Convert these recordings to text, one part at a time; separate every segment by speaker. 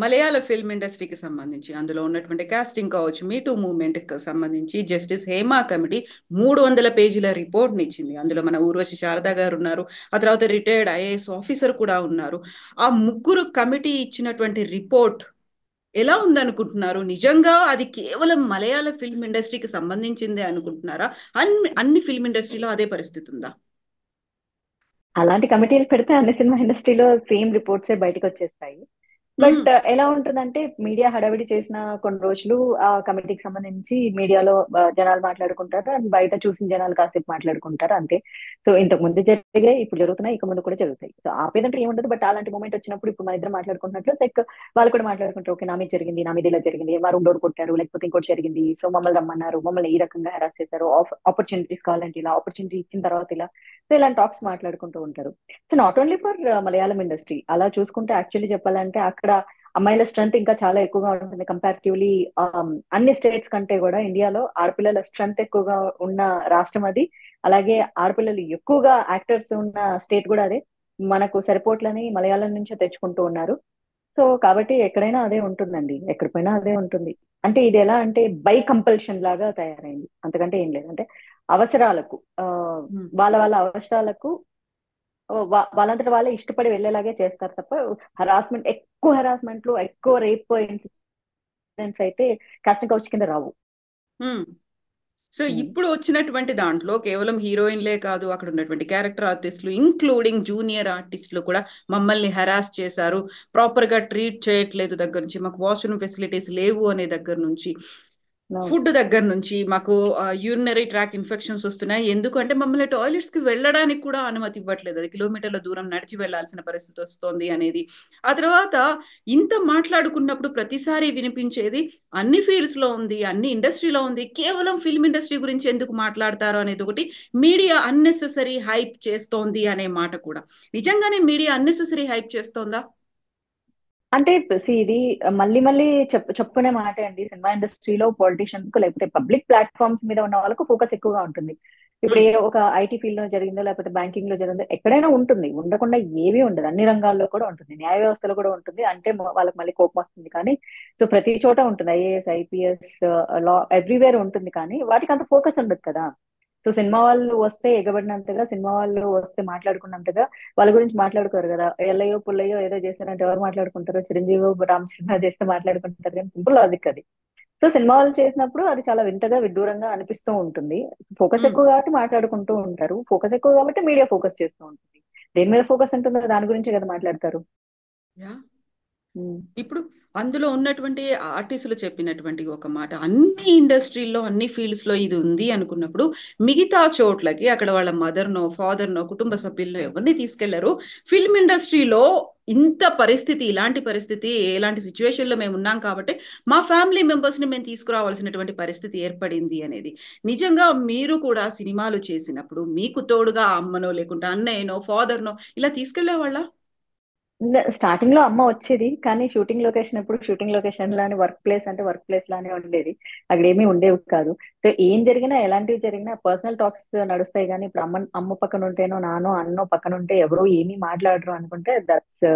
Speaker 1: మలయాళ film ఇండస్ట్రీకి సంబంధించి అందులో ఉన్నటువంటి కాస్టింగ్ కావచ్చు, మీటూ మూవ్మెంట్కి సంబంధించి జస్టిస్ హేమా కమిటీ 300 పేజీల రిపోర్ట్ని ఇచ్చింది. అందులో మన ఊర్వశి శారదా గారు ఉన్నారు, ఆ తర్వాత రిటైర్డ్ ఐఏఎస్ ఆఫీసర్ కూడా ఉన్నారు. ఆ ముగ్గురు కమిటీ ఇచ్చినటువంటి రిపోర్ట్ ఎలా ఉందనుకుంటున్నారు? నిజంగా అది కేవలం మలయాళ ఫిల్మ్ ఇండస్ట్రీకి సంబంధించిందే అనుకుంటున్నారా? అన్ని ఫిల్మ్ ఇండస్ట్రీలో అదే పరిస్థితి ఉందా?
Speaker 2: అలాంటి కమిటీలు పెడితే అన్ని సినిమా ఇండస్ట్రీలో సేమ్ రిపోర్ట్సే బయటకు వచ్చేస్తాయి.
Speaker 1: ఉమ్,
Speaker 2: బట్ ఎలా ఉంటుందంటే మీడియా హడావిడి చేసిన కొన్ని రోజులు ఆ కమిటీకి సంబంధించి మీడియాలో జనాలు మాట్లాడుకుంటారు, అండ్ బయట చూసిన జనాలు కాసేపు మాట్లాడుకుంటారు అంతే. సో ఇంతకు ముందు జరిగాయి, ఇప్పుడు జరుగుతున్నాయి, ఇక ముందు కూడా జరుగుతాయి. సో ఆపేదంటే ఏముండదు. బట్ అలాంటి మూమెంట్ వచ్చినప్పుడు ఇప్పుడు మన ఇద్దరు మాట్లాడుకుంటున్నట్లు లైక్ వాళ్ళు కూడా మాట్లాడుకుంటారు, ఓకే నా మీద జరిగింది, నా మీద ఇలా జరిగింది, మా రూమ్ డోర్ కొట్టారు, లేకపోతే ఇంకోటి జరిగింది, సో మమ్మల్ని రమ్మన్నారు, మమ్మల్ని ఈ రకంగా హెరాస్ చేశారు, ఆపర్చునిటీస్ కావాలంటే ఇలా, ఆపర్చునిటీ ఇచ్చిన తర్వాత ఇలా. సో ఇలాంటి టాక్స్ మాట్లాడుకుంటూ ఉంటారు. So not only for Malayalam industry, అలా చూసుకుంటే యాక్చువల్లీ చెప్పాలంటే అక్కడ అమ్మాయిల స్ట్రెంత్ ఇంకా చాలా ఎక్కువగా ఉంటుంది కంపారిటివ్లీ. అన్ని స్టేట్స్ కంటే కూడా ఇండియాలో ఆడపిల్లల స్ట్రెంత్ ఎక్కువగా ఉన్న రాష్ట్రం అది. అలాగే ఆడపిల్లలు ఎక్కువగా యాక్టర్స్ ఉన్న స్టేట్ కూడా అదే. మనకు సరిపోట్లని మలయాళం నుంచే తెచ్చుకుంటూ ఉన్నారు. సో కాబట్టి ఎక్కడైనా అదే ఉంటుందండి, ఎక్కడ పోయినా అదే ఉంటుంది. అంటే ఇది ఎలా అంటే బై కంపల్షన్ లాగా తయారైంది, అంతకంటే ఏం లేదు. అంటే అవసరాలకు
Speaker 1: ఉమ్.
Speaker 2: వాళ్ళ వాళ్ళ అవసరాలకు వాళ్ళంతట వాళ్ళే ఇష్టపడి వెళ్ళేలాగే చేస్తారు తప్ప హరాస్మెంట్, ఎక్కువ హరాస్మెంట్లు, ఎక్కువ రేప్ ఇన్సిడెంట్స్ అయితే కాస్టింగ్ కౌచ్ కింద రావు.
Speaker 1: ఉమ్. సో
Speaker 2: ఉమ్.
Speaker 1: ఇప్పుడు వచ్చినటువంటి దాంట్లో కేవలం హీరోయిన్లే కాదు, అక్కడ ఉన్నటువంటి క్యారెక్టర్ ఆర్టిస్టులు ఇంక్లూడింగ్ జూనియర్ ఆర్టిస్టులు కూడా మమ్మల్ని హెరాస్ చేశారు, ప్రాపర్గా ట్రీట్ చేయట్లేదు దగ్గర నుంచి, మాకు వాష్రూమ్ ఫెసిలిటీస్ లేవు అనే దగ్గర నుంచి,
Speaker 2: అవును.
Speaker 1: ఫుడ్ దగ్గర నుంచి, మాకు యూరినరీ ట్రాక్ ఇన్ఫెక్షన్స్ వస్తున్నాయి, ఎందుకంటే మమ్మల్ని టాయిలెట్స్కి వెళ్ళడానికి కూడా అనుమతి ఇవ్వట్లేదు, అది కిలోమీటర్ల దూరం నడిచి వెళ్ళాల్సిన పరిస్థితి వస్తుంది అనేది. ఆ తర్వాత ఇంత మాట్లాడుకున్నప్పుడు ప్రతిసారి వినిపించేది అన్ని ఫీల్డ్స్లో ఉంది, అన్ని ఇండస్ట్రీలో ఉంది, కేవలం ఫిల్మ్ ఇండస్ట్రీ గురించి ఎందుకు మాట్లాడతారు అనేది ఒకటి. మీడియా అన్నెసెసరీ హైప్ చేస్తోంది అనే మాట కూడా. నిజంగానే మీడియా అన్నెసెసరీ హైప్ చేస్తోందా?
Speaker 2: అంటే ఇది మళ్ళీ మళ్ళీ చెప్పుకునే మాటే అండి. సినిమా ఇండస్ట్రీలో పొలిటీషియన్స్ కు లేకపోతే పబ్లిక్ ప్లాట్ఫామ్స్ మీద ఉన్న వాళ్ళకు ఫోకస్ ఎక్కువగా ఉంటుంది. ఇప్పుడు
Speaker 1: ఉమ్,
Speaker 2: ఏ ఒక ఐటీ ఫీల్డ్ లో జరిగిందో లేకపోతే బ్యాంకింగ్ లో జరిగిందో ఎక్కడైనా ఉంటుంది, ఉండకుండా ఏమీ ఉండదు. అన్ని రంగాల్లో కూడా ఉంటుంది, న్యాయ వ్యవస్థలో కూడా ఉంటుంది. అంటే వాళ్ళకి మళ్ళీ కోపం వస్తుంది కానీ. సో ప్రతి చోట ఉంటుంది, ఐఏఎస్ ఐపీఎస్ లా ఎవ్రీవేర్ ఉంటుంది, కానీ వాటికి అంత ఫోకస్ ఉండదు కదా. సో సినిమా వాళ్ళు వస్తే ఎగబడినంతగా, సినిమా వాళ్ళు వస్తే మాట్లాడుకున్నంతగా వాళ్ళ గురించి మాట్లాడుకోరు కదా. ఎల్లయ్యో పుల్లయ్యో ఏదో చేశారంటే ఎవరు మాట్లాడుకుంటారో, చిరంజీవి రామ్ చరణ్ చేస్తే మాట్లాడుకుంటారు, కానీ సింపుల్ లాజిక్ అది. సో సినిమా వాళ్ళు చేసినప్పుడు అది చాలా వింతగా విడ్డూరంగా అనిపిస్తూ ఉంటుంది. ఫోకస్
Speaker 1: ఉమ్.
Speaker 2: ఎక్కువ కాబట్టి మాట్లాడుకుంటూ ఉంటారు, ఫోకస్ ఎక్కువ కాబట్టి మీడియా ఫోకస్ చేస్తూ ఉంటుంది. దేని మీద ఫోకస్ ఉంటుందో దాని గురించే కదా మాట్లాడతారు.
Speaker 1: యా.
Speaker 2: ఉమ్.
Speaker 1: ఇప్పుడు అందులో ఉన్నటువంటి ఆర్టిస్టులు చెప్పినటువంటి ఒక మాట, అన్ని ఇండస్ట్రీల్లో అన్ని ఫీల్డ్స్లో ఇది ఉంది అనుకున్నప్పుడు మిగతా చోట్లకి అక్కడ వాళ్ళ మదర్నో ఫాదర్నో కుటుంబ సభ్యులను ఎవరిని తీసుకెళ్లరు. ఫిల్మ్ ఇండస్ట్రీలో ఇంత పరిస్థితి, ఇలాంటి పరిస్థితి, ఎలాంటి సిచ్యువేషన్లో మేము ఉన్నాం కాబట్టి మా ఫ్యామిలీ మెంబర్స్ని మేము తీసుకురావాల్సినటువంటి పరిస్థితి ఏర్పడింది అనేది. నిజంగా మీరు కూడా సినిమాలు చేసినప్పుడు మీకు తోడుగా అమ్మనో లేకుంటే అన్నయ్యనో ఫాదర్నో ఇలా తీసుకెళ్లే వాళ్ళ?
Speaker 2: స్టార్టింగ్ లో అమ్మ వచ్చేది, కానీ షూటింగ్ లొకేషన్ ఎప్పుడు షూటింగ్ లొకేషన్ లానే, వర్క్ ప్లేస్ అంటే వర్క్ ప్లేస్ లానే ఉండేది. అక్కడ ఏమీ ఉండేవి కాదు. సో ఏం జరిగినా ఎలాంటివి జరిగినా పర్సనల్ టాక్స్ నడుస్తాయి, కానీ ఇప్పుడు అమ్మ పక్కన ఉంటేనో నానో అన్నో పక్కన ఉంటే ఎవరో ఏమీ మాట్లాడరు అనుకుంటే దట్స్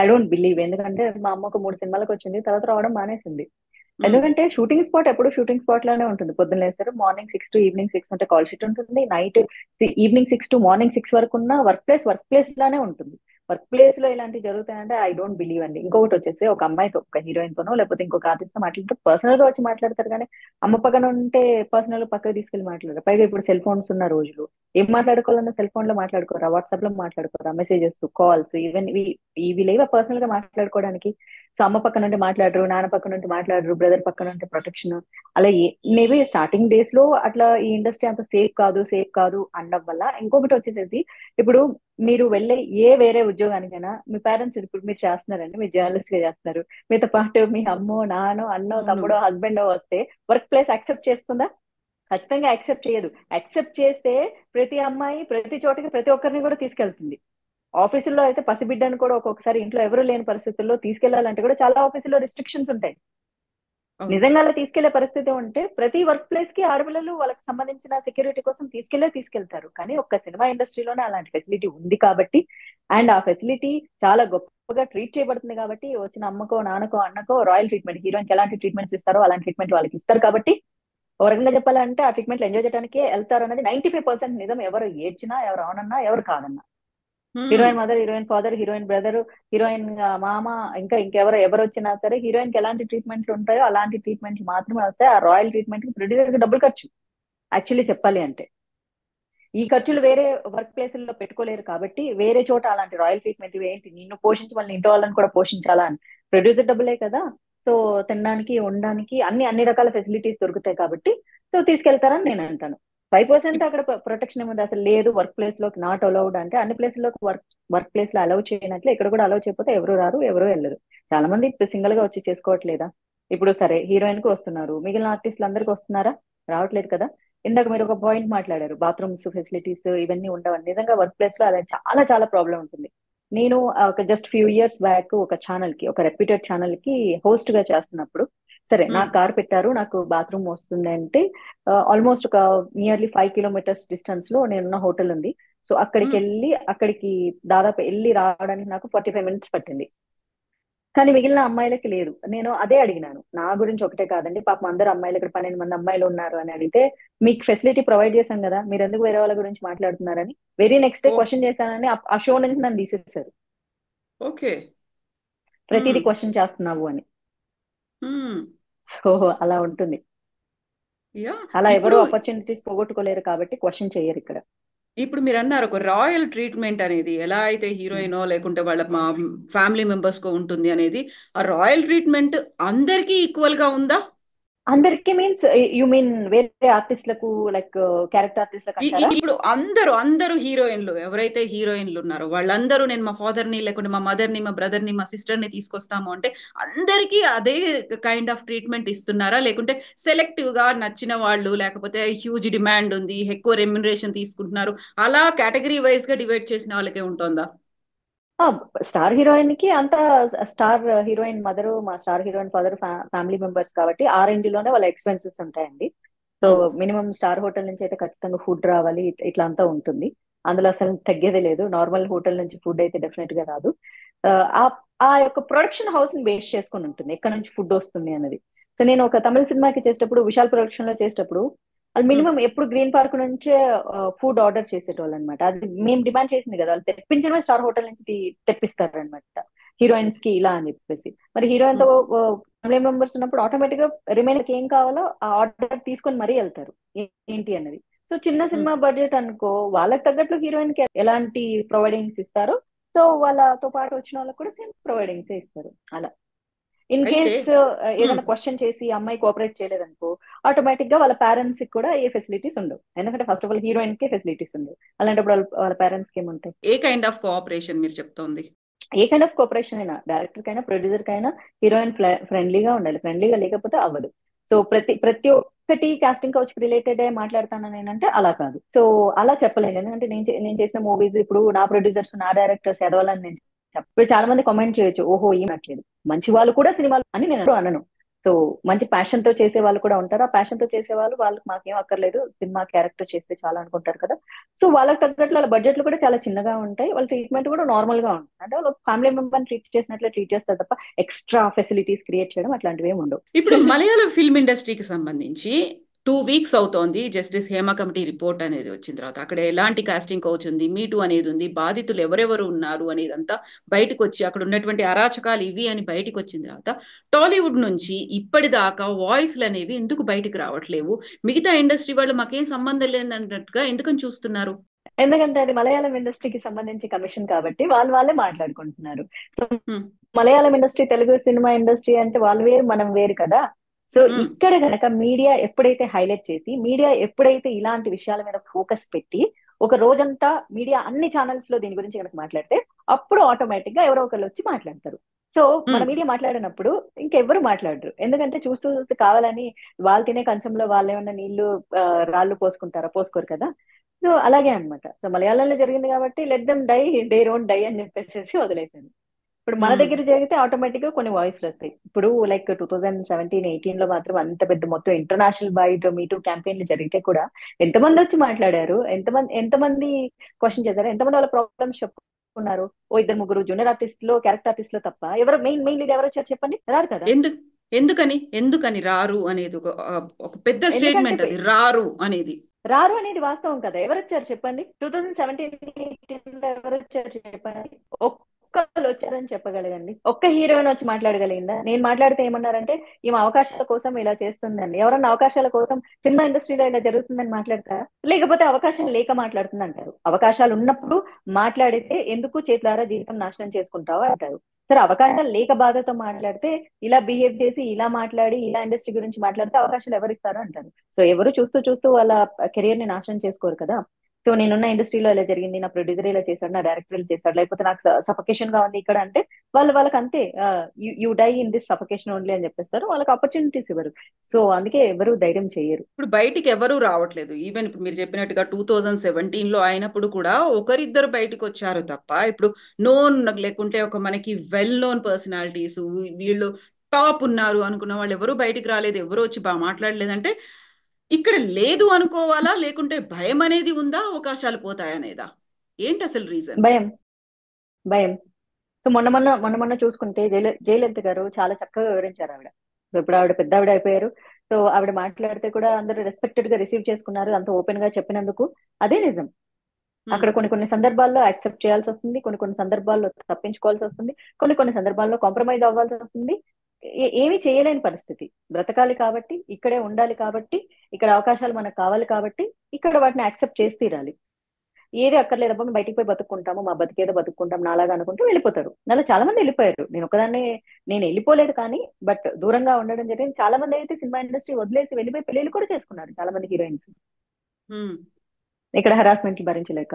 Speaker 2: ఐ డోంట్ బిలీవ్. ఎందుకంటే మా అమ్మ ఒక 3 సినిమాలకు వచ్చింది, తర్వాత రావడం మానేసింది.
Speaker 1: ఉమ్,
Speaker 2: ఎందుకంటే షూటింగ్ స్పాట్ ఎప్పుడు షూటింగ్ స్పాట్ లానే ఉంటుంది. పొద్దున్న లేస్తారు, మార్నింగ్ 6 to ఈవినింగ్ 6 ఉంటే కాల్ షీట్ ఉంటుంది, నైట్ ఈవినింగ్ 6 to మార్నింగ్ 6 వరకు ఉన్న వర్క్ ప్లేస్ లానే ఉంటుంది. వర్క్ ప్లేస్ లో ఇలాంటివి జరుగుతాయంటే ఐ డోంట్ బిలీవ్ అండి. ఇంకొకటి వచ్చేసి ఒక అమ్మాయితో, ఒక హీరోయిన్ తోనో లేకపోతే ఇంకొక ఆర్టిస్ట్ తో మాట్లాడితే పర్సనల్ గా వచ్చి మాట్లాడతారు, కానీ అమ్మ పక్కన ఉంటే పర్సనల్ పక్కకు తీసుకెళ్లి మాట్లాడారు. పైగా ఇప్పుడు సెల్ ఫోన్స్ ఉన్న రోజులు ఏం మాట్లాడుకోవాలన్నా సెల్ ఫోన్ లో మాట్లాడుకోరా, వాట్సాప్ లో మాట్లాడుకోరా, మెసేజెస్ కాల్స్ ఈవెన్ ఇవి లేవా పర్సనల్ గా మాట్లాడుకోవడానికి. సో అమ్మ పక్కన ఉంటే మాట్లాడరు, నాన్న పక్కన ఉంటే మాట్లాడరు, బ్రదర్ పక్కన ఉంటే ప్రొటెక్షన్. అలా మేబీ స్టార్టింగ్ డేస్ లో అట్లా ఈ ఇండస్ట్రీ అంత సేఫ్ కాదు అనడం వల్ల. ఇంకొకటి వచ్చేసేసి ఇప్పుడు మీరు వెళ్ళే వేరే ఉద్యోగానికైనా మీ పేరెంట్స్, ఇప్పుడు మీరు చేస్తున్నారండి, మీరు జర్నలిస్ట్ గా చేస్తున్నారు, మీతో పాటు మీ అమ్మో నాన్నో అన్నో
Speaker 1: అవును.
Speaker 2: తమ్ముడో హస్బెండో వస్తే వర్క్ ప్లేస్ యాక్సెప్ట్ చేస్తుందా? ఖచ్చితంగా యాక్సెప్ట్ చేయదు. యాక్సెప్ట్ చేస్తే ప్రతి అమ్మాయి ప్రతి చోటకి ప్రతి ఒక్కరిని కూడా తీసుకెళ్తుంది. ఆఫీసుల్లో అయితే పసిబిడ్డను కూడా ఒక్కొక్కసారి ఇంట్లో ఎవరు లేని పరిస్థితుల్లో తీసుకెళ్లాలంటే కూడా చాలా ఆఫీసుల్లో రిస్ట్రిక్షన్స్ ఉంటాయి.
Speaker 1: అవును.
Speaker 2: నిజంగా అలా తీసుకెళ్లే పరిస్థితి ఉంటే ప్రతి వర్క్ ప్లేస్ కి ఆడపిల్లలు వాళ్ళకి సంబంధించిన సెక్యూరిటీ కోసం తీసుకెళ్తారు. కానీ ఒక్క సినిమా ఇండస్ట్రీలోనే అలాంటి ఫెసిలిటీ ఉంది కాబట్టి అండ్ ఆ ఫెసిలిటీ చాలా గొప్పగా ట్రీట్ చేయబడుతుంది కాబట్టి వచ్చిన అమ్మకో నాన్నకో అన్నకో రాయల్ ట్రీట్మెంట్, హీరోయిన్ కి ఎలాంటి ట్రీట్మెంట్స్ ఇస్తారో అలాంటి ట్రీట్మెంట్ వాళ్ళకి ఇస్తారు కాబట్టి ఒక రకంగా చెప్పాలంటే ఆ ట్రీట్మెంట్ ఎంజాయ్ చేయడానికి వెళ్తారు అనేది 95% నిజం. ఎవరు ఏడ్చినా, ఎవరు అవునన్నా, ఎవరు కాదన్నా,
Speaker 1: హ్మ్.
Speaker 2: Heroine mother, heroine father, heroine brother, heroine మామ, ఇంకా ఇంకెవరు వచ్చినా సరే హీరోయిన్ కి ఎలాంటి ట్రీట్మెంట్లు ఉంటాయో అలాంటి ట్రీట్మెంట్లు మాత్రమే వస్తాయి. ఆ రాయల్ ట్రీట్మెంట్ కి ప్రొడ్యూసర్ కి డబ్బులు ఖర్చు యాక్చువల్లీ చెప్పాలి అంటే. ఈ ఖర్చులు వేరే వర్క్ ప్లేసుల్లో పెట్టుకోలేరు కాబట్టి వేరే చోట అలాంటి రాయల్ ట్రీట్మెంట్ ఏంటి, నిన్ను పోషించి వాళ్ళని ఇంట్లో వాళ్ళని కూడా పోషించాలా అని ప్రొడ్యూసర్ డబ్బులే కదా. సో తినడానికి ఉండడానికి అన్ని రకాల ఫెసిలిటీస్ దొరుకుతాయి కాబట్టి సో తీసుకెళ్తారని నేను అంటాను. 5% అక్కడ ప్రొటెక్షన్ ఏముంది అసలు లేదు, వర్క్ ప్లేస్ లోకి నాట్ అలౌడ్ అంటే అన్ని ప్లేసుల్లోకి వర్క్ ప్లేస్ లో అలౌ చేయనట్లు ఇక్కడ కూడా అలౌ చేయకపోతే ఎవరు రారు, ఎవరు వెళ్ళరు. చాలా మంది సింగిల్ గా వచ్చి చేసుకోవట్లేదా? ఇప్పుడు సరే హీరోయిన్ కి వస్తున్నారు, మిగిలిన ఆర్టిస్టులు అందరికి వస్తున్నారా? రావట్లేదు కదా. ఇందాక మీరు ఒక పాయింట్ మాట్లాడారు, బాత్రూమ్స్ ఫెసిలిటీస్ ఇవన్నీ ఉండవని. నిజంగా వర్క్ ప్లేస్ లో అది చాలా చాలా ప్రాబ్లం ఉంటుంది. నేను ఒక జస్ట్ ఫ్యూ ఇయర్స్ బ్యాక్ ఒక ఛానల్ కి, ఒక రెప్యూటెడ్ ఛానల్ కి హోస్ట్ గా చేస్తున్నప్పుడు సరే
Speaker 1: హ్మ్.
Speaker 2: నాకు కార్ పెట్టారు, నాకు బాత్రూమ్ వస్తుంది అంటే ఆల్మోస్ట్ ఒక నియర్లీ 5 కిలోమీటర్స్ డిస్టెన్స్ లో నేనున్న హోటల్ ఉంది. సో అక్కడికి
Speaker 1: హ్మ్.
Speaker 2: వెళ్ళి అక్కడికి దాదాపు వెళ్ళి రావడానికి నాకు 45 minutes పట్టింది. కానీ మిగిలిన అమ్మాయిలకి లేదు. నేను అదే అడిగినాను, నా గురించి ఒకటే కాదండి పాపం అందరు అమ్మాయిలు, ఇక్కడ 12 మంది అమ్మాయిలు ఉన్నారు అని అడిగితే, మీకు ఫెసిలిటీ ప్రొవైడ్ చేశాం కదా, మీరు ఎందుకు వేరే వాళ్ళ గురించి మాట్లాడుతున్నారని వెరీ నెక్స్ట్ డే
Speaker 1: ఓహ్!
Speaker 2: క్వశ్చన్ చేశానని ఆ షో నుంచి నన్ను తీసేశారు.
Speaker 1: ఓకే. హ్మ్.
Speaker 2: ప్రతిదీ క్వశ్చన్ చేస్తున్నావు అని.
Speaker 1: హ్మ్.
Speaker 2: సో అలా ఉంటుంది.
Speaker 1: యాహ్!
Speaker 2: అలా ఎవరు
Speaker 1: ఇప్పుడు
Speaker 2: ఆపర్చునిటీస్ పోగొట్టుకోలేరు కాబట్టి క్వశ్చన్ చేయరు ఇక్కడ.
Speaker 1: ఇప్పుడు మీరన్నారు ఒక రాయల్ ట్రీట్మెంట్ అనేది ఎలా అయితే హీరోయినో లేకుంటే వాళ్ళ మా ఫ్యామిలీ మెంబర్స్‌కో ఉంటుంది అనేది, ఆ రాయల్ ట్రీట్మెంట్ అందరికీ ఈక్వల్‌గా ఉందా?
Speaker 2: అందరికి మీన్స్ యు మీన్ వేరే ఆర్టిస్టులకు లైక్ క్యారెక్టర్ ఆర్టిస్టులకు అంటారా?
Speaker 1: ఇప్పుడు అందరూ హీరోయిన్‌లు ఎవరైతే హీరోయిన్‌లు ఉన్నారో వాళ్ళందరూ నేను మా ఫాదర్‌ని లేకుంటే మా మదర్‌ని, మా బ్రదర్‌ని, మా సిస్టర్‌ని తీసుకొస్తాము అంటే అందరికీ అదే కైండ్ ఆఫ్ ట్రీట్మెంట్ ఇస్తున్నారా? లేకుంటే సెలెక్టివ్‌గా నచ్చిన వాళ్ళు లేకపోతే హ్యూజ్ డిమాండ్ ఉంది, ఎక్కువ రెమ్యునరేషన్ తీసుకుంటున్నారు. అలా కేటగరీ వైస్‌గా డివైడ్ చేసిన వాళ్ళకే ఉంటోందా?
Speaker 2: ఆ, స్టార్ హీరోయిన్ కి అంత, స్టార్ హీరోయిన్ మదరు, మా star heroine father family members కాబట్టి ఆ రేంజ్ లోనే వాళ్ళ ఎక్స్పెన్సెస్ ఉంటాయండి. సో
Speaker 1: హ్మ్.
Speaker 2: మినిమం స్టార్ హోటల్ నుంచి అయితే ఖచ్చితంగా ఫుడ్ రావాలి, ఇట్లా అంతా ఉంటుంది. అందులో అసలు తగ్గేదే లేదు. నార్మల్ హోటల్ నుంచి ఫుడ్ అయితే డెఫినెట్ గా రాదు. ఆ ఆ యొక్క ప్రొడక్షన్ హౌస్ ని బేస్ చేసుకొని ఉంటుంది ఎక్కడ నుంచి ఫుడ్ వస్తుంది అన్నది. సో నేను ఒక తమిళ సినిమాకి చేసేటప్పుడు, విశాల్ ప్రొడక్షన్ లో చేసేటప్పుడు వాళ్ళు
Speaker 1: హ్మ్.
Speaker 2: మినిమం ఎప్పుడు గ్రీన్ పార్క్ నుంచే ఫుడ్ ఆర్డర్ చేసేటోళ్ళు అనమాట. అది మేము డిమాండ్ చేసింది కదా, వాళ్ళు తెప్పించడమే స్టార్ హోటల్ నుంచి తెప్పిస్తారు అనమాట హీరోయిన్స్ కి ఇలా అని చెప్పేసి. మరి హీరోయిన్ తో
Speaker 1: హ్మ్.
Speaker 2: ఫ్యామిలీ మెంబర్స్ ఉన్నప్పుడు ఆటోమేటిక్ గా రిమైనర్ ఏం కావాలో ఆ ఆర్డర్ తీసుకొని మరీ వెళ్తారు ఏంటి అన్నది. సో చిన్న
Speaker 1: హ్మ్.
Speaker 2: సినిమా బడ్జెట్ అనుకో, వాళ్ళకి తగ్గట్లు హీరోయిన్ కి ఎలాంటి ప్రొవైడింగ్స్ ఇస్తారో సో వాళ్ళతో పాటు వచ్చిన వాళ్ళకి కూడా సేమ్ ప్రొవైడింగ్స్ ఇస్తారు అలా. ఇన్
Speaker 1: అయితే
Speaker 2: కేస్
Speaker 1: హ్మ్.
Speaker 2: ఏదైనా క్వశ్చన్ చేసి అమ్మాయి కోఆపరేట్ చేయలేదనుకో, ఆటోమేటిక్ గా వాళ్ళ పేరెంట్స్ కి కూడా ఏ ఫెసిలిటీస్ ఉండవు. ఎందుకంటే first of all heroine K facilities ఉండవు, అలాంటప్పుడు వాళ్ళ పేరెంట్స్ కి ఏముంటాయి?
Speaker 1: ఏ కైండ్ ఆఫ్ కోఆపరేషన్ మీరు చెప్తోంది?
Speaker 2: ఏ కైండ్ ఆఫ్ కోఆపరేషన్ అయినా, డైరెక్టర్ కైనా ప్రొడ్యూసర్ కైనా హీరోయిన్ ఫ్రెండ్లీగా ఉండాలి. ఫ్రెండ్లీగా లేకపోతే అవ్వదు. సో ప్రతి ఒక్కటి కాస్టింగ్ కౌచ్ రిలేటెడ్ మాట్లాడతానని నేనంటే అలా కాదు. సో అలా చెప్పలేను. ఎందుకంటే నేను చేసిన మూవీస్ ఇప్పుడు నా ప్రొడ్యూసర్స్ నా డైరెక్టర్స్ ఎదవాలని నేను ఇప్పుడు చాలా మంది కామెంట్ చేయొచ్చు, ఓహో ఏం నచ్చలేదు, మంచి వాళ్ళు కూడా సినిమాలు అని నేను ఎప్పుడూ అనను. సో మంచి ప్యాషన్ తో చేసే వాళ్ళు కూడా ఉంటారు. ఆ ప్యాషన్ తో చేసే వాళ్ళు, వాళ్ళకి మాకేం అక్కర్లేదు, సినిమా క్యారెక్టర్ చేస్తే చాలా అనుకుంటారు కదా. సో వాళ్ళకి తగ్గట్లు వాళ్ళ బడ్జెట్లు కూడా చాలా చిన్నగా ఉంటాయి, వాళ్ళ ట్రీట్మెంట్ కూడా నార్మల్ గా ఉంటుంది. అంటే వాళ్ళు ఫ్యామిలీ మెంబర్ ట్రీట్ చేసినట్లే ట్రీట్ చేస్తారు తప్ప ఎక్స్ట్రా ఫెసిలిటీస్ క్రియేట్ చేయడం అట్లాంటివి ఏమి ఉండవు.
Speaker 1: ఇప్పుడు మలయాళం ఫిల్మ్ ఇండస్ట్రీకి సంబంధించి 2 వీక్స్ అవుతోంది. జస్టిస్ హేమ కమిటీ రిపోర్ట్ అనేది వచ్చిన తర్వాత. అక్కడ ఎలాంటి కాస్టింగ్ కౌచ్ ఉంది, మీ టూ అనేది ఉంది, బాధితులు ఎవరెవరు ఉన్నారు అనేదంతా బయటకొచ్చి అక్కడ ఉన్నటువంటి అరాచకాలు ఇవి అని బయటకొచ్చిన తర్వాత టాలీవుడ్ నుంచి ఇప్పటిదాకా వాయిస్‌లనేవి ఎందుకు బయటికి రావట్లేవు? మిగతా ఇండస్ట్రీ వాళ్ళు మాకేం సంబంధం లేదన్నట్టుగా ఎందుకని చూస్తున్నారు?
Speaker 2: ఎందుకంటే అది మలయాళం ఇండస్ట్రీకి సంబంధించి కమిషన్ కాబట్టి వాళ్ళు వాళ్ళే మాట్లాడుకుంటున్నారు. సో
Speaker 1: హ్మ్.
Speaker 2: Malayalam industry, Telugu cinema industry అంటే వాళ్ళు వేరు మనం వేరు కదా. సో
Speaker 1: హ్మ్.
Speaker 2: ఇక్కడ గనక మీడియా ఎప్పుడైతే హైలైట్ చేసి, మీడియా ఎప్పుడైతే ఇలాంటి విషయాల మీద ఫోకస్ పెట్టి ఒక రోజంతా మీడియా అన్ని ఛానల్స్ లో దీని గురించి కనుక మాట్లాడితే అప్పుడు ఆటోమేటిక్ గా ఎవరో ఒకరు వచ్చి మాట్లాడతారు. సో మన
Speaker 1: హ్మ్.
Speaker 2: మీడియా మాట్లాడినప్పుడు ఇంకెవ్వరు మాట్లాడరు. ఎందుకంటే చూస్తూ చూస్తూ కావాలని వాళ్ళు తినే కంచంలో వాళ్ళు ఏమన్నా నీళ్లు రాళ్ళు పోసుకుంటారా? పోసుకోరు కదా. సో అలాగే అన్నమాట. సో మలయాళంలో జరిగింది కాబట్టి let them die, they don't die అని చెప్పేసి వదిలేసాను. ఇప్పుడు మన
Speaker 1: హ్మ్.
Speaker 2: దగ్గర జరిగితే ఆటోమేటిక్ గా కొన్ని వాయిస్లు వస్తాయి. ఇప్పుడు లైక్ 2017-18 లో మాత్రం అంత పెద్ద మొత్తం ఇంటర్నేషనల్ వైడ్ మీటూ క్యాంపెయిన్లు జరిగితే కూడా ఎంతమంది వచ్చి మాట్లాడారు, ఎంతమంది క్వశ్చన్ చేశారు, ఎంతమంది వాళ్ళ ప్రాబ్లమ్స్ ఉన్నారు. ఓ ఇద్దరు ముగ్గురు జూనియర్ ఆర్టిస్ట్ లో క్యారెక్టర్ ఆర్టిస్ట్ లో తప్ప ఎవరు మెయిన్ లీడ్ ఎవరు వచ్చారు చెప్పండి? రారు కదా.
Speaker 1: ఎందుకు ఎందుకని రారు అనేది ఒక పెద్ద
Speaker 2: ఎందుకంటే
Speaker 1: స్టేట్మెంట్, అది రారు అనేది.
Speaker 2: రారు అనేది వాస్తవం కదా. ఎవరు వచ్చారు చెప్పండి? 2017 లో ఎవరు వచ్చారు చెప్పండి? ఒక్కళ్ళు వచ్చారని చెప్పగలగండి. ఒక్క హీరోయిన్ వచ్చి మాట్లాడగలిగిందా? నేను మాట్లాడితే ఏమన్నారంటే ఈమె అవకాశాల కోసం ఇలా చేస్తుందండి. ఎవరన్నా అవకాశాల కోసం సినిమా ఇండస్ట్రీలో ఇలా జరుగుతుందని మాట్లాడతారా? లేకపోతే అవకాశం లేక మాట్లాడుతుంది అంటారు. అవకాశాలు ఉన్నప్పుడు మాట్లాడితే ఎందుకు చేతులారా జీవితం నాశనం చేసుకుంటావో అంటారు. సరే, అవకాశాలు లేక బాధతో మాట్లాడితే ఇలా బిహేవ్ చేసి ఇలా మాట్లాడి ఇలా ఇండస్ట్రీ గురించి మాట్లాడితే అవకాశాలు ఎవరు ఇస్తారో అంటారు. సో ఎవరు చూస్తూ చూస్తూ వాళ్ళ కెరియర్ ని నాశనం చేసుకోరు కదా. సో నేనున్న ఇండస్ట్రీలో ఇలా జరిగింది, నా ప్రొడ్యూసర్ ఇలా చేశాడు, నా డైరెక్టర్ ఇలా చేశాడు, లేకపోతే నాకు సఫకేషన్ గా ఉంది ఇక్కడ అంటే వాళ్ళకి అంతే, you die in this suffocation only అని చెప్పేస్తారు. వాళ్ళకి ఆపర్చునిటీస్ ఇవ్వరు. సో అందుకే ఎవరు ధైర్యం చేయరు.
Speaker 1: ఇప్పుడు బయటికి ఎవరూ రావట్లేదు. ఈవెన్ ఇప్పుడు మీరు చెప్పినట్టుగా 2017లో అయినప్పుడు కూడా ఒకరిద్దరు బయటకు వచ్చారు తప్ప, ఇప్పుడు నోన్ లేకుంటే ఒక మనకి వెల్ నోన్ పర్సనాలిటీస్, వీళ్ళు టాప్ ఉన్నారు అనుకున్న వాళ్ళు ఎవరు బయటికి రాలేదు, ఎవరు వచ్చి బాగా మాట్లాడలేదంటే ఇక్కడ లేదు అనుకోవాలా, లేకుంటే భయం అనేది ఉందా, అవకాశాలు పోతాయనేదా? ఏంటి అసలు రీజన్?
Speaker 2: భయం. భయం. సో మొన్న చూసుకుంటే జయలలిత గారు చాలా చక్కగా వివరించారు ఆవిడ. సో ఇప్పుడు ఆవిడ పెద్ద ఆవిడ అయిపోయారు. సో ఆవిడ మాట్లాడితే కూడా అందరూ రెస్పెక్టెడ్ గా రిసీవ్ చేసుకున్నారు, అంత ఓపెన్ గా చెప్పినందుకు. అదే నిజం. అక్కడ కొన్ని సందర్భాల్లో యాక్సెప్ట్ చేయాల్సి వస్తుంది, కొన్ని సందర్భాల్లో తప్పించుకోవాల్సి వస్తుంది, కొన్ని సందర్భాల్లో కాంప్రమైజ్ అవ్వాల్సి వస్తుంది. ఏమీ చేయలేని పరిస్థితి. బ్రతకాలి కాబట్టి, ఇక్కడే ఉండాలి కాబట్టి, ఇక్కడ అవకాశాలు మనకు కావాలి కాబట్టి ఇక్కడ వాటిని యాక్సెప్ట్ చేసి తీరాలి. ఏది అక్కర్లేదబ్బా మేము బయటికి పోయి బతుక్కుంటాము, మా బతికేదో బతుక్కుంటాం నాలాగా అనుకుంటూ వెళ్ళిపోతారు. అలా చాలా మంది వెళ్ళిపోయారు. నేను వెళ్ళిపోలేదు కానీ, బట్ దూరంగా ఉండడం జరిగింది. చాలా మంది అయితే సినిమా ఇండస్ట్రీ వదిలేసి వెళ్ళిపోయి పెళ్లిళ్ళు కూడా చేసుకున్నారు చాలా మంది హీరోయిన్స్, ఇక్కడ హరాస్మెంట్ భరించలేక.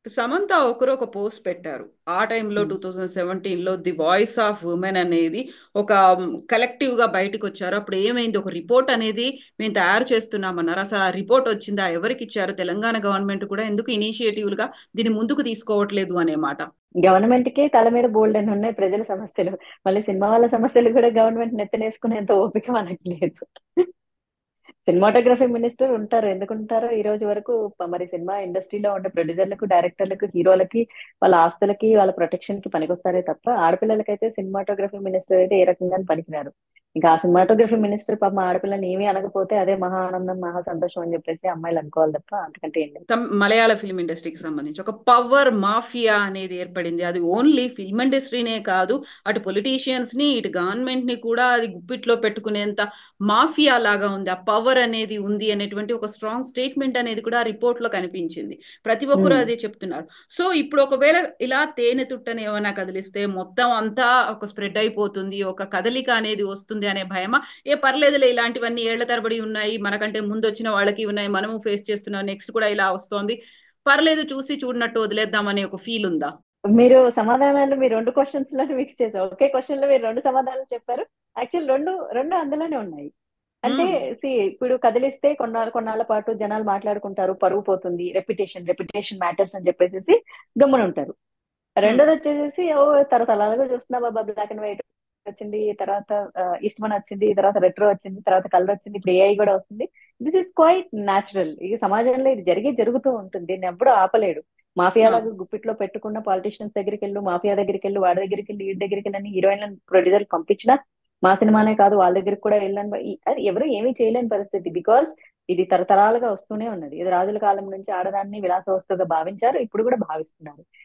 Speaker 1: సమంత ఒకరు ఒక పోస్ట్ పెట్టారు ఆ టైంలో 2017లో, ది వాయిస్ ఆఫ్ ఉమెన్ అనేది ఒక కలెక్టివ్ గా బయటకు వచ్చారు. అప్పుడు ఏమైంది, ఒక రిపోర్ట్ అనేది మేము తయారు చేస్తున్నామన్నారు. అసలు ఆ రిపోర్ట్ వచ్చిందా, ఎవరికి ఇచ్చారు? తెలంగాణ గవర్నమెంట్ కూడా ఎందుకు ఇనిషియేటివ్లుగా దీన్ని ముందుకు తీసుకోవట్లేదు అనే మాట.
Speaker 2: గవర్నమెంట్ కే తల మీద బోల్డ్ అని ఉన్నాయి ప్రజల సమస్యలు, మళ్ళీ సినిమా వాళ్ళ సమస్యలు కూడా గవర్నమెంట్ నెత్తనేసుకునేంత ఓపిక మనకి లేదు. సినిమాటోగ్రఫీ మినిస్టర్ ఉంటారు, ఎందుకుంటారో ఈ రోజు వరకు. మరి సినిమా ఇండస్ట్రీలో ఉండే ప్రొడ్యూసర్లకు, డైరెక్టర్లకు, హీరోలకి, వాళ్ళ ఆస్తులకి, వాళ్ళ ప్రొటెక్షన్ కి పనికొస్తారే తప్ప ఆడపిల్లలకైతే సినిమాటోగ్రఫీ మినిస్టర్ అయితే ఏ రకంగా పనికిరారు. ఇంకా ఆ సినిమాటోగ్రఫీ మినిస్టర్ పాపం ఆడపిల్లని ఏమీ అనకపోతే అదే మహా ఆనందం, మహా సంతోషం అని చెప్పేసి అమ్మాయిలు అనుకోవాలి తప్ప అంతకంటే ఏం లేదు.
Speaker 1: మలయాళ ఫిల్మ్ ఇండస్ట్రీకి సంబంధించి ఒక పవర్ మాఫియా అనేది ఏర్పడింది. అది ఓన్లీ ఫిల్మ్ ఇండస్ట్రీనే కాదు, అటు పొలిటీషియన్స్ ని ఇటు గవర్నమెంట్ ని కూడా అది గుప్పిట్లో పెట్టుకునేంత మాఫియా లాగా ఉంది. ఆ పవర్ అనేది ఉంది అనేటువంటి ఒక స్ట్రాంగ్ స్టేట్మెంట్ అనేది కూడా ఆ రిపోర్ట్ లో కనిపించింది. ప్రతి ఒక్కరూ అదే చెప్తున్నారు. సో ఇప్పుడు ఒకవేళ ఇలా తేనె తుట్టని ఏమైనా కదిలిస్తే మొత్తం అంతా ఒక స్ప్రెడ్ అయిపోతుంది, ఒక కదలిక అనేది వస్తుంది అనే భయమా? పర్లేదులే, ఇలాంటివన్నీ ఏళ్ల తరబడి ఉన్నాయి, మనకంటే ముందు వచ్చిన వాళ్ళకి ఉన్నాయి, మనము ఫేస్ చేస్తున్నాం, నెక్స్ట్ కూడా ఇలా వస్తోంది, పర్లేదు చూసి చూడనట్టు వదిలేద్దాం అనే ఒక ఫీల్ ఉందా?
Speaker 2: మీరు సమాధానాలు మీ రెండు క్వశ్చన్స్ లో మిక్స్ చేశారు. ఒకే క్వశ్చన్ లో మీరు రెండు సమాధానాలు చెప్పారు. యాక్చువల్ రెండు రెండు అందులోనే ఉన్నాయి. అంటే ఇప్పుడు కదిలిస్తే కొన్నాళ్ళ పాటు జనాలు మాట్లాడుకుంటారు, పరువు పోతుంది, రెప్యుటేషన్ మ్యాటర్స్ అని చెప్పేసి గమ్మున ఉంటారు. రెండోది వచ్చేసి తరతరాలుగా చూస్తున్నా బాబా, బ్లాక్ అండ్ వైట్ వచ్చింది, తర్వాత ఈస్ట్మన్ వచ్చింది, తర్వాత రెట్రో వచ్చింది, తర్వాత కలర్ వచ్చింది, ఇప్పుడు ఏఐ కూడా వస్తుంది. This is quite natural. ఈ సమాజంలో ఇది జరుగుతూ ఉంటుంది, దీన్ని ఎప్పుడూ ఆపలేడు. మాఫియాలాగా గుప్పిట్లో పెట్టుకున్న పాలిటిషియన్స్ దగ్గరికి వెళ్ళు, మాఫియా దగ్గరికి వెళ్ళు, వాడి దగ్గరికి వెళ్ళి, వీడి దగ్గరికి వెళ్ళని హీరోయిన్ ప్రొడ్యూసర్ పంపించినా మా సినిమానే కాదు వాళ్ళ దగ్గరికి కూడా వెళ్ళని అది ఎవరు ఏమీ చేయలేని పరిస్థితి. బికాస్ ఇది తరతరాలుగా వస్తూనే ఉన్నది. ఇది రాజుల కాలం నుంచి ఆడదాన్ని విలాస వస్తువుగా భావించారు, ఇప్పుడు కూడా భావిస్తున్నారు.